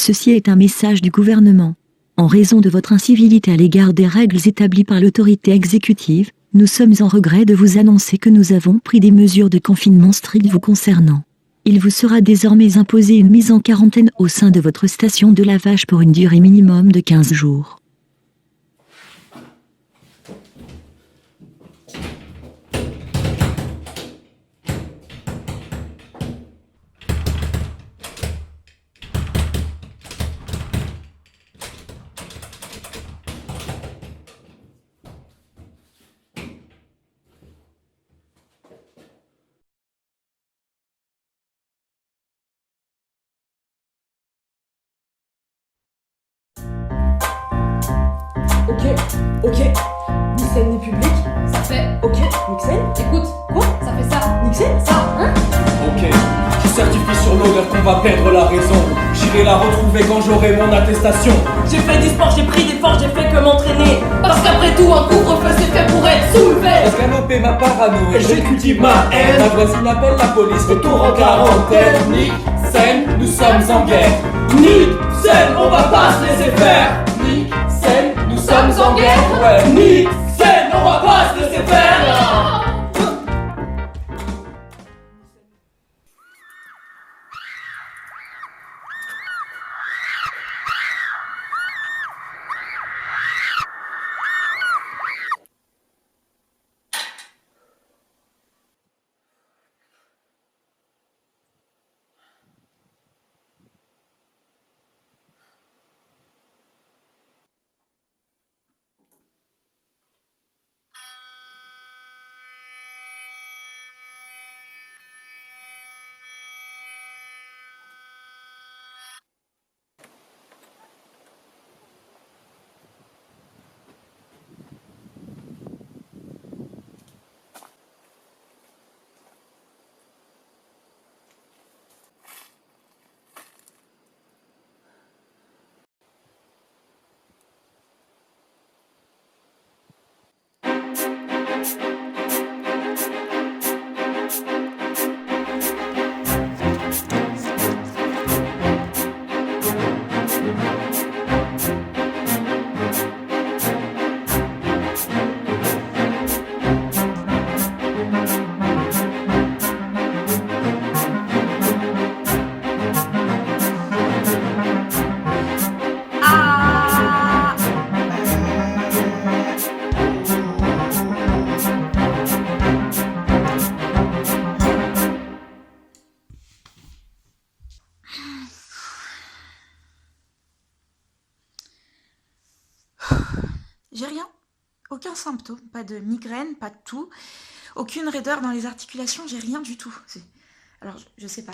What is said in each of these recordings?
Ceci est un message du gouvernement. En raison de votre incivilité à l'égard des règles établies par l'autorité exécutive, nous sommes en regret de vous annoncer que nous avons pris des mesures de confinement strictes vous concernant. Il vous sera désormais imposé une mise en quarantaine au sein de votre station de lavage pour une durée minimum de 15 jours. Ok. Nixon n'est public. Ça fait. Ok. Nixon. Écoute, Quoi? ça fait ça. Nixon. Ça, hein? Ok, je certifie sur l'honneur qu'on va perdre la raison. J'irai la retrouver quand j'aurai mon attestation. J'ai fait du sport, j'ai pris des forces, j'ai fait que m'entraîner. Parce qu'après tout, un couvre-feu c'est fait pour être soulevé. Laisse galoper ma parano et je cultive ma haine. Ma voisine appelle la police, retour en quarantaine. Nick, scène, nous sommes en guerre. Nick, scène, on va pas se laisser faire. Nick, scène, nous sommes en guerre. Ouais, Nick, scène, on va pas se laisser faire. J'ai rien. Aucun symptôme. Pas de migraine, pas de toux. Aucune raideur dans les articulations, j'ai rien du tout. Alors, je sais pas.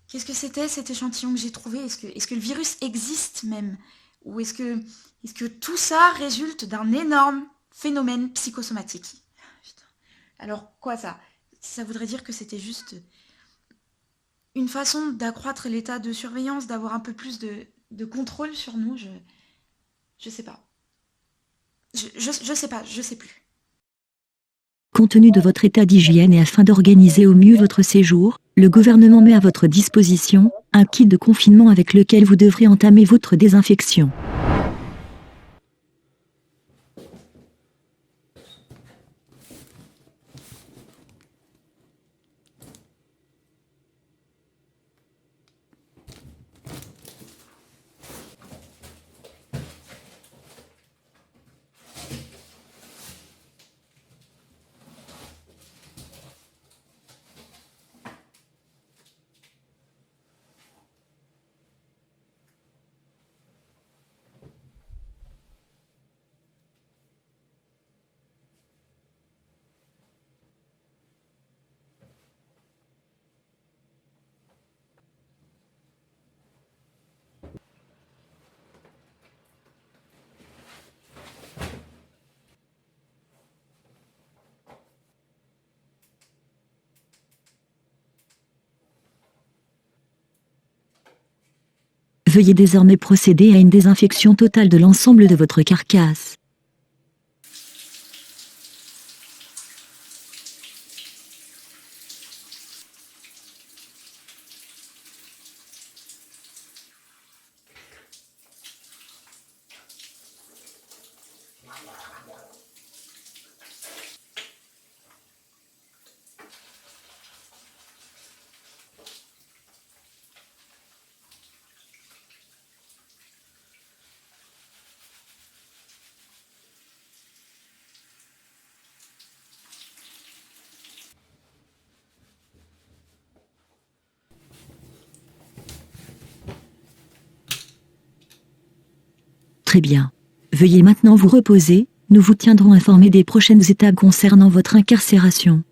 Qu'est-ce que c'était cet échantillon que j'ai trouvé? Est-ce que le virus existe même? Ou est-ce que tout ça résulte d'un énorme phénomène psychosomatique? Putain. Alors, quoi ça? Ça voudrait dire que c'était juste une façon d'accroître l'état de surveillance, d'avoir un peu plus de contrôle sur nous? Je sais pas. Je sais pas, je sais plus. Compte tenu de votre état d'hygiène et afin d'organiser au mieux votre séjour, le gouvernement met à votre disposition un kit de confinement avec lequel vous devrez entamer votre désinfection. Veuillez désormais procéder à une désinfection totale de l'ensemble de votre carcasse. Très bien. Veuillez maintenant vous reposer, nous vous tiendrons informés des prochaines étapes concernant votre incarcération.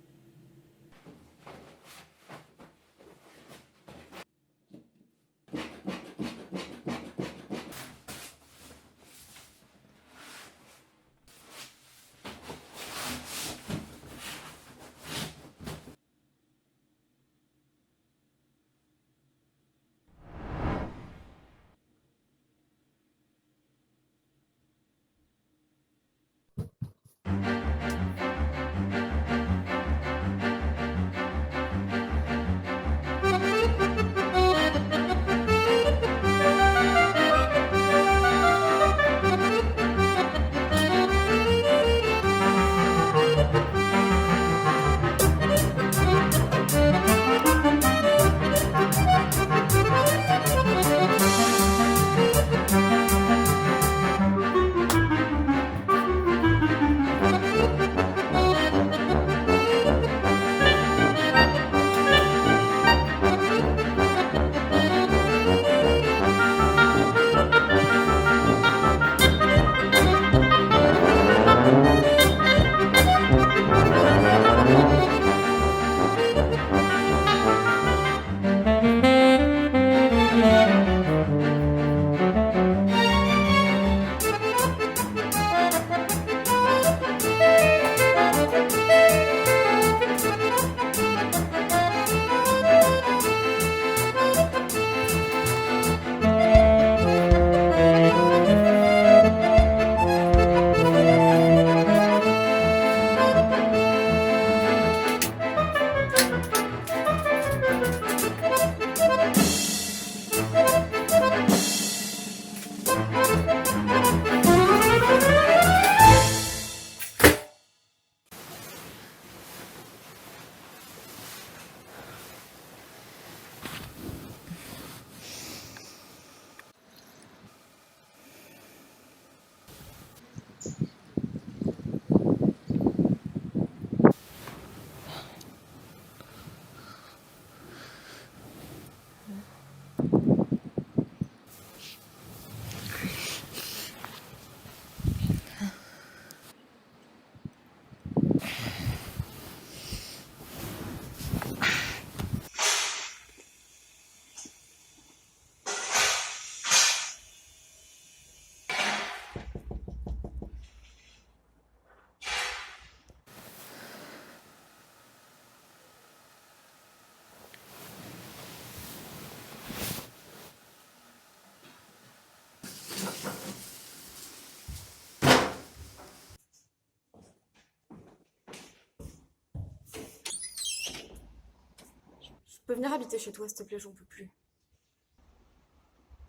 Je peux venir habiter chez toi, s'il te plaît, j'en peux plus.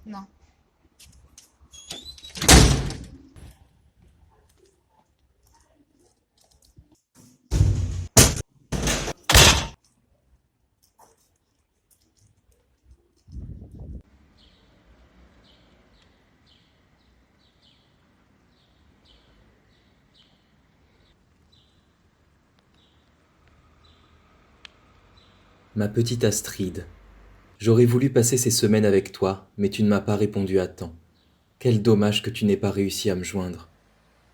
Non. Ma petite Astrid, j'aurais voulu passer ces semaines avec toi, mais tu ne m'as pas répondu à temps. Quel dommage que tu n'aies pas réussi à me joindre.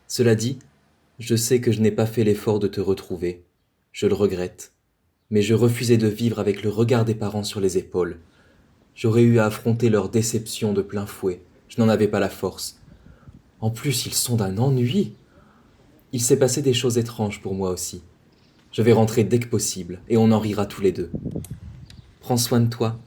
Cela dit, je sais que je n'ai pas fait l'effort de te retrouver. Je le regrette. Mais je refusais de vivre avec le regard des parents sur les épaules. J'aurais eu à affronter leur déception de plein fouet. Je n'en avais pas la force. En plus, ils sont d'un ennui. Il s'est passé des choses étranges pour moi aussi. Je vais rentrer dès que possible, et on en rira tous les deux. Prends soin de toi.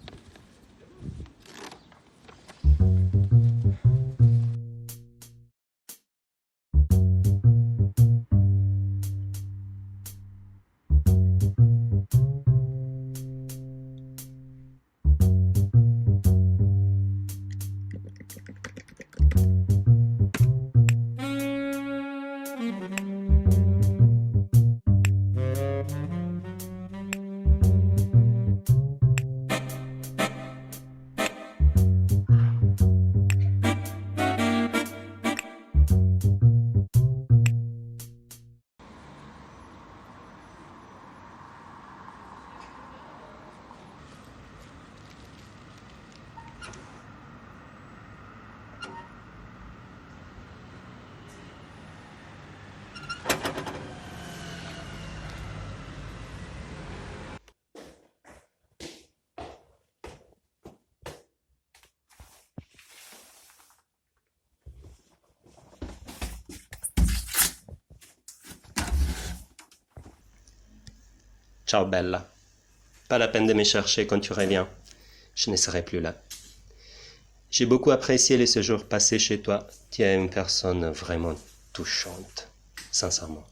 Ciao Bella. Pas la peine de me chercher quand tu reviens. Je ne serai plus là. J'ai beaucoup apprécié les séjours passés chez toi. Tu es une personne vraiment touchante, sincèrement.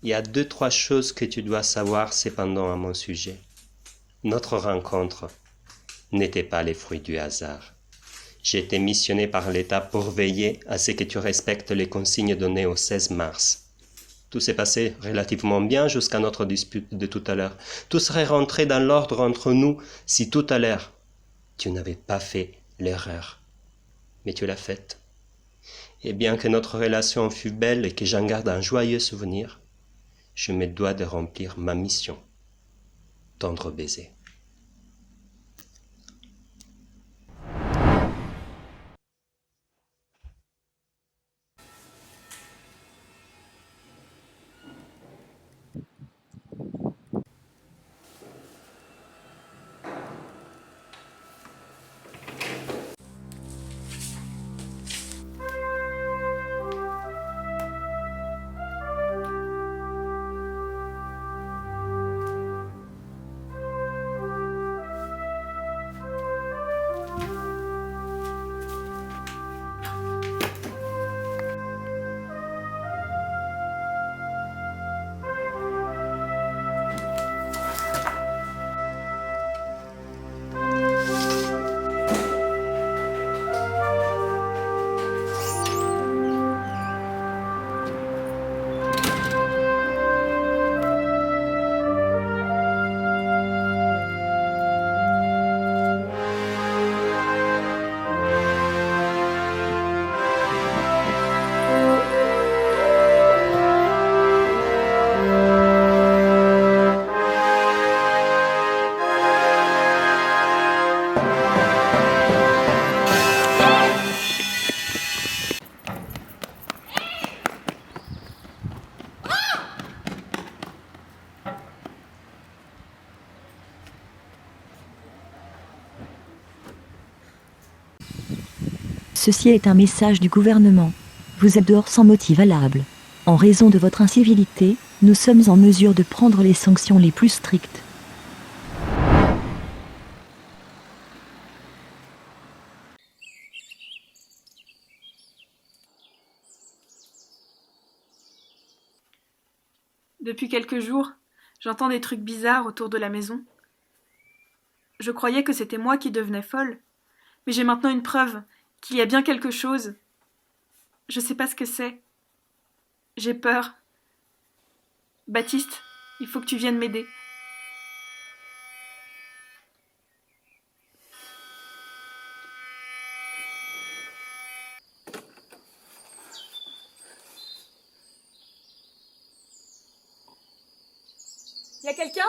Il y a 2-3 choses que tu dois savoir cependant à mon sujet. Notre rencontre n'était pas les fruits du hasard. J'ai été missionné par l'État pour veiller à ce que tu respectes les consignes données au 16 mars. Tout s'est passé relativement bien jusqu'à notre dispute de tout à l'heure. Tout serait rentré dans l'ordre entre nous si tout à l'heure tu n'avais pas fait l'erreur. Mais tu l'as faite. Et bien que notre relation fût belle et que j'en garde un joyeux souvenir, je me dois de remplir ma mission. Tendre baiser. Ceci est un message du gouvernement. Vous êtes dehors sans motif valable. En raison de votre incivilité, nous sommes en mesure de prendre les sanctions les plus strictes. Depuis quelques jours, j'entends des trucs bizarres autour de la maison. Je croyais que c'était moi qui devenais folle, mais j'ai maintenant une preuve qu'il y a bien quelque chose. Je sais pas ce que c'est. J'ai peur. Baptiste, il faut que tu viennes m'aider. Y a quelqu'un?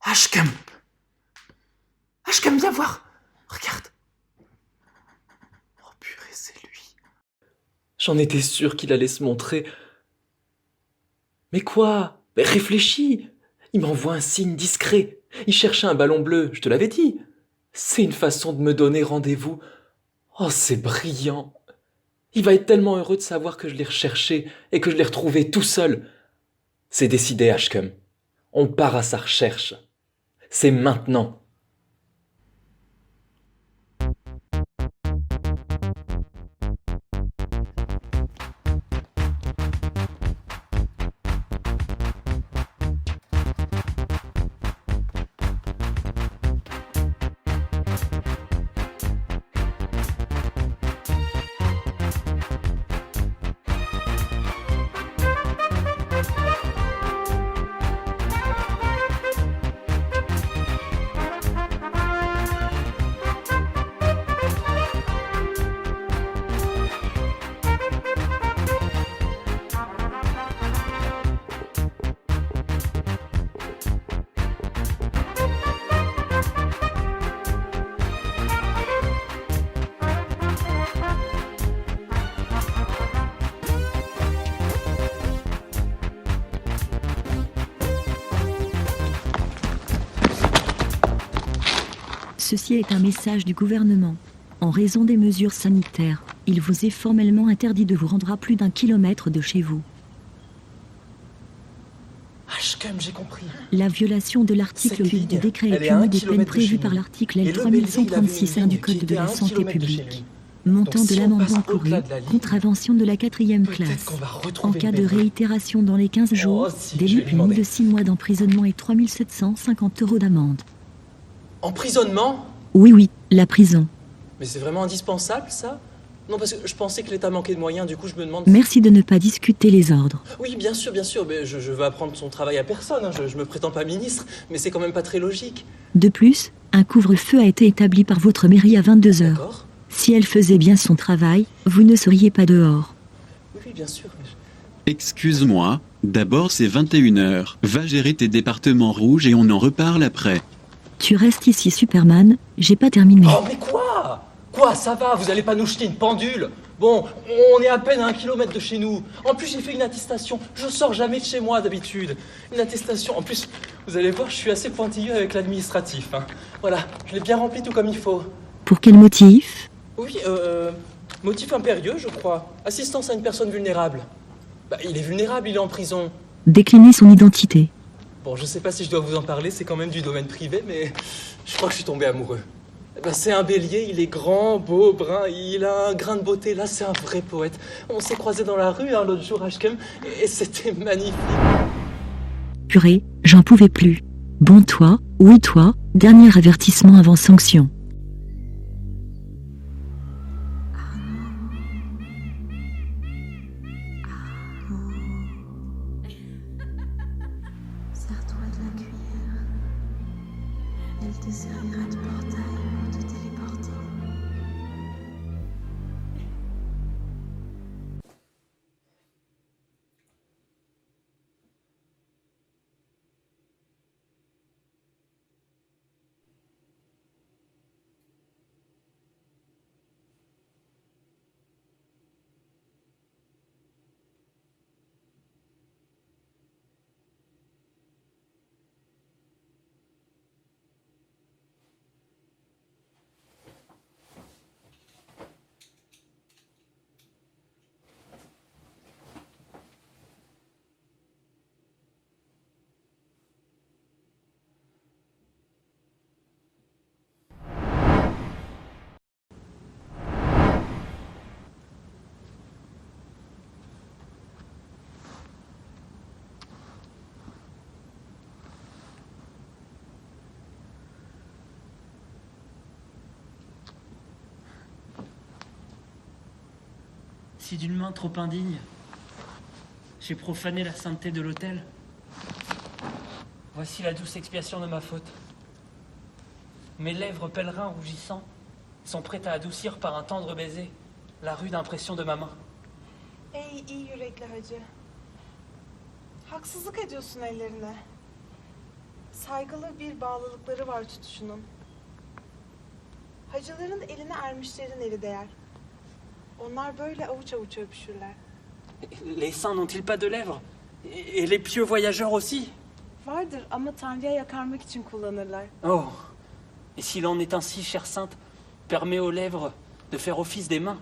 Ashcam! Ashcam, viens voir! Regarde! Oh purée, c'est lui. J'en étais sûr qu'il allait se montrer. Mais quoi? Mais réfléchis! Il m'envoie un signe discret. Il cherchait un ballon bleu, je te l'avais dit. C'est une façon de me donner rendez-vous. Oh, c'est brillant. Il va être tellement heureux de savoir que je l'ai recherché et que je l'ai retrouvé tout seul. C'est décidé, Ashcom. On part à sa recherche. C'est maintenant. Ceci est un message du gouvernement. En raison des mesures sanitaires, il vous est formellement interdit de vous rendre à plus d'1 kilomètre de chez vous. Ashkem, j'ai compris. La violation de l'article Cette 8 du ligne, décret est elle est à punie 1 des peines kilomètre de prévues chez par nous. l'article Et le bélier, il avait une L3131 du ligne Code qui de était à la 1 santé kilomètre de chez publique. lui. Montant Donc, de si on l'amende passe encourue, au-delà de la ligne, contravention de la 4e peut-être classe. qu'on va En retrouver cas le de bélier. réitération dans les 15 jours, si, délit je vais lui puni demander. de 6 mois d'emprisonnement et 3 750 € d'amende. Emprisonnement? Oui, la prison. Mais c'est vraiment indispensable, ça? Non, parce que je pensais que l'État manquait de moyens, du coup je me demande... Merci de ne pas discuter les ordres. Oui, bien sûr, mais je veux apprendre son travail à personne, hein. Je me prétends pas ministre, mais c'est quand même pas très logique. De plus, un couvre-feu a été établi par votre mairie à 22 heures. D'accord? Si elle faisait bien son travail, vous ne seriez pas dehors. Oui, bien sûr. Excuse-moi, d'abord c'est 21h. Va gérer tes départements rouges et on en reparle après. Tu restes ici, Superman, j'ai pas terminé. Oh, mais quoi? Quoi, ça va, vous allez pas nous jeter une pendule? Bon, on est à peine à 1 kilomètre de chez nous. En plus, j'ai fait une attestation. Je sors jamais de chez moi d'habitude. Une attestation. En plus, vous allez voir, je suis assez pointilleux avec l'administratif, hein. Voilà, je l'ai bien rempli tout comme il faut. Pour quel motif? Oui, motif impérieux, je crois. Assistance à une personne vulnérable. Bah, il est vulnérable, il est en prison. Décliner son identité. Bon, je sais pas si je dois vous en parler, c'est quand même du domaine privé, mais je crois que je suis tombé amoureux. Eh ben, c'est un bélier, il est grand, beau, brun, il a un grain de beauté. Là, c'est un vrai poète. On s'est croisés dans la rue, hein, l'autre jour, Ashkem, et c'était magnifique. Purée, j'en pouvais plus. Bon toi, oui toi, dernier avertissement avant sanction. Sers-toi de la cuillère. Elle te servira de portail pour te téléporter. Si d'une main trop indigne, j'ai profané la sainteté de l'autel, voici la douce expiation de ma faute. Mes lèvres pèlerins rougissants sont prêtes à adoucir par un tendre baiser la rude impression de ma main. Ey iyi yürekli hacı. Haksızlık ediyorsun ellerine. Saygılı bir bağlılıkları var tutuşunun. Hacıların eline ermişlerin eli değer. Onlar böyle avuç avuç öpüşürler. Les saints n'ont-ils pas de lèvres? Et les pieux voyageurs aussi? Vardır ama Tanrı'ya yakarmak için kullanırlar. Oh, et s'il en est ainsi, chère sainte, permets aux lèvres de faire office des mains.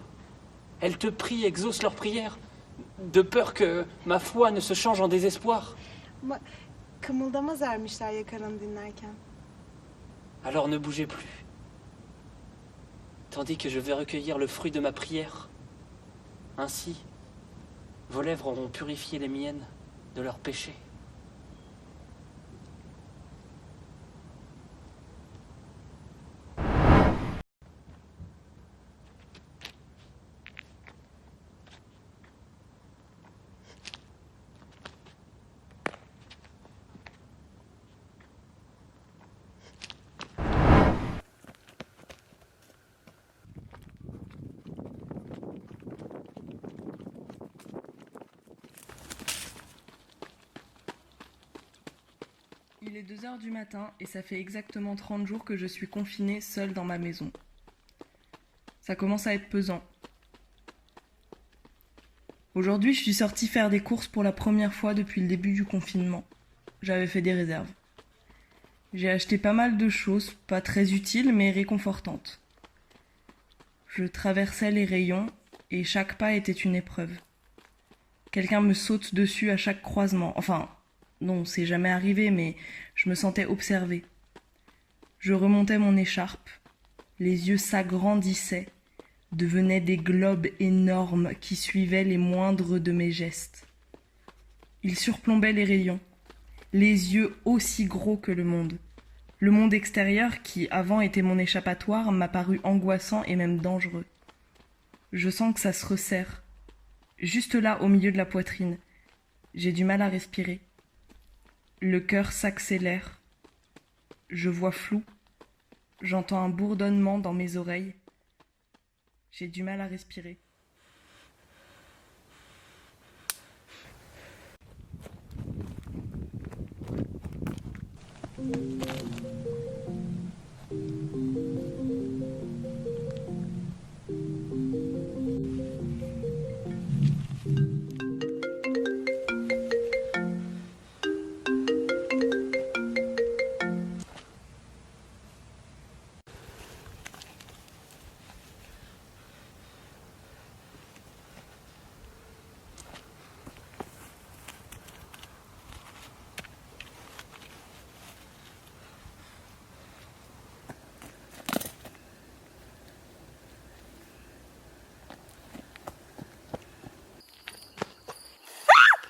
Elles te prient, exaucent leurs prières, de peur que ma foi ne se change en désespoir. Ama kımıldamaz ermişler yakarını dinlerken. Alors ne bougez plus, tandis que je vais recueillir le fruit de ma prière. Ainsi, vos lèvres auront purifié les miennes de leurs péchés. Il est 2 heures du matin et ça fait exactement 30 jours que je suis confinée seule dans ma maison. Ça commence à être pesant. Aujourd'hui, je suis sortie faire des courses pour la première fois depuis le début du confinement. J'avais fait des réserves. J'ai acheté pas mal de choses, pas très utiles mais réconfortantes. Je traversais les rayons et chaque pas était une épreuve. Quelqu'un me saute dessus à chaque croisement. Enfin, non, c'est jamais arrivé, mais je me sentais observée. Je remontais mon écharpe, les yeux s'agrandissaient, devenaient des globes énormes qui suivaient les moindres de mes gestes. Ils surplombaient les rayons, les yeux aussi gros que le monde. Le monde extérieur, qui avant était mon échappatoire, m'a paru angoissant et même dangereux. Je sens que ça se resserre, juste là au milieu de la poitrine. J'ai du mal à respirer. Le cœur s'accélère. Je vois flou. J'entends un bourdonnement dans mes oreilles. J'ai du mal à respirer.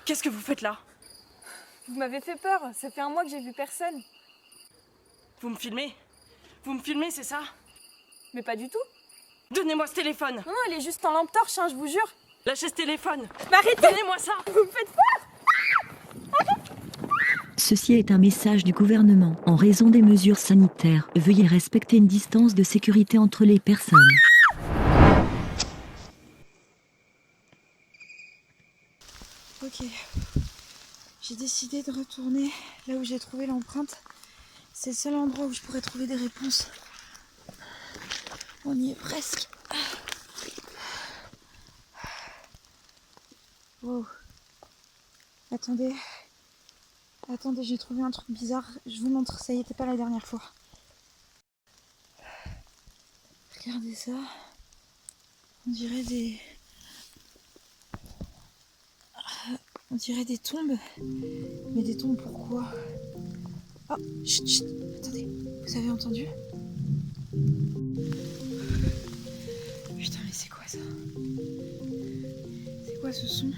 Qu'est-ce que vous faites là? Vous m'avez fait peur, ça fait un mois que j'ai vu personne. Vous me filmez? Vous me filmez, c'est ça? Mais pas du tout. Donnez-moi ce téléphone! Non, elle est juste en lampe torche, je vous jure. Lâchez ce téléphone! Mais arrêtez! Donnez-moi ça! Vous me faites peur! Ceci est un message du gouvernement. En raison des mesures sanitaires, veuillez respecter une distance de sécurité entre les personnes. Ok, j'ai décidé de retourner là où j'ai trouvé l'empreinte. C'est le seul endroit où je pourrais trouver des réponses. On y est presque. Wow. Attendez, j'ai trouvé un truc bizarre. Je vous montre, ça y était pas la dernière fois. Regardez ça. On dirait des tombes. Mais des tombes pourquoi? Oh, chut, chut, attendez, vous avez entendu? Putain, mais c'est quoi ça? C'est quoi ce son?